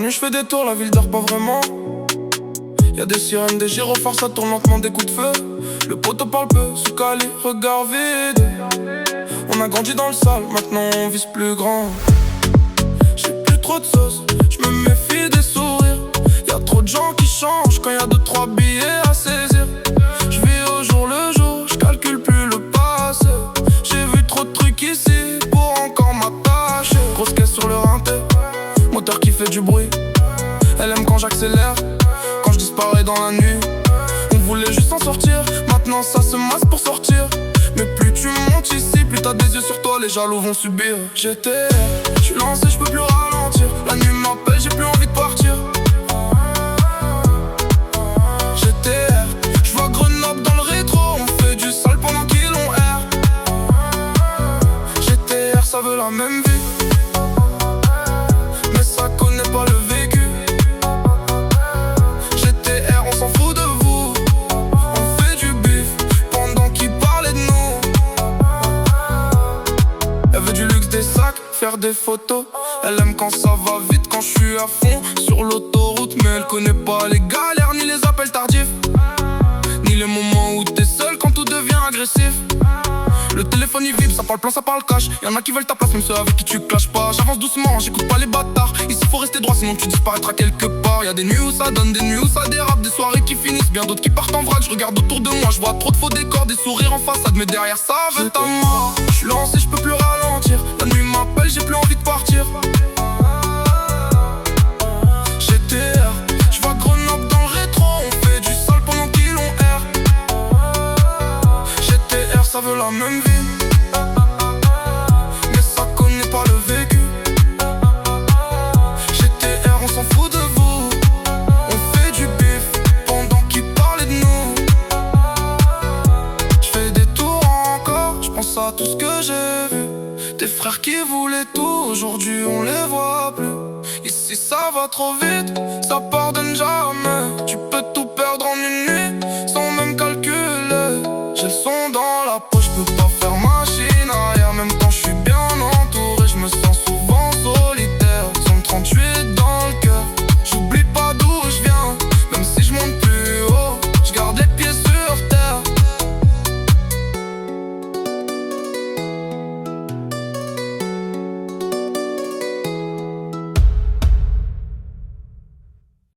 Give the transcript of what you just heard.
nuit je fais des tours, la ville dort pas vraiment. Y'a des sirènes, des gyrophares, ça tourne lentement, des coups de feu. Le poteau parle peu, sous calé, regard vide. On a grandi dans le sale, maintenant on vise plus grand. J'ai plus trop de sauce, je me méfie des sourires. Y'a trop de gens qui changent quand y'a 2-3 billets à saisir. Je vis au jour le jour, je calcule plus le passé. J'ai vu trop de trucs ici pour encore m'attacher. Grosse caisse sur le rinté, moteur qui fait du bruit. Elle aime quand j'accélère, quand je disparais dans la nuit. On voulait juste s'en sortir, maintenant ça se masse pour sortir. Mais plus tu montes ici, plus t'as des yeux sur toi, les jaloux vont subir. J'étais, j'suis lancé, j'peux plus ralentir. La nuit m'appelle, j'ai plus envie de partir. J'étais, j'vois Grenoble dans le rétro. On fait du sale pendant qu'ils ont air. J'étais, ça veut la même vie, mais ça connaît pas le vécu. GTR, on s'en fout de vous. On fait du bif pendant qu'ils parlaient de nous. Elle veut du luxe, des sacs, faire des photos. Elle aime quand ça va vite, quand je suis à fond sur l'autoroute. Mais elle connaît pas les galères, ni les appels tardifs, ni les moments où t'es seul quand tout devient agressif. Le téléphone il vibre, ça parle plan, ça parle cash. Y'en a qui veulent ta place, même ceux avec qui tu clashes pas. J'avance doucement, j'écoute pas les bâtards. Ici faut rester droit, sinon tu disparaîtras quelque part. Y'a des nuits où ça donne, des nuits où ça dérape, des soirées qui finissent, bien d'autres qui partent en vrac. Je regarde autour de moi, je vois trop de faux décors, des sourires en façade, mais derrière ça veut ta mort. J'suis lancé, j'peux plus ralentir. La nuit m'appelle, j'ai plus envie de partir. GTR, j'vois Grenoble dans le rétro. On fait du sale pendant qu'ils ont air. GTR, ça veut la même vie, mais ça connaît pas le vécu. GTR, on s'en fout de vous. On fait du bif pendant qu'ils parlaient de nous. J'fais des tours encore, j'pense à tout ce que j'ai vu. Des frères qui voulaient tout, aujourd'hui on les voit plus. Ici ça va trop vite, ça pardonne jamais.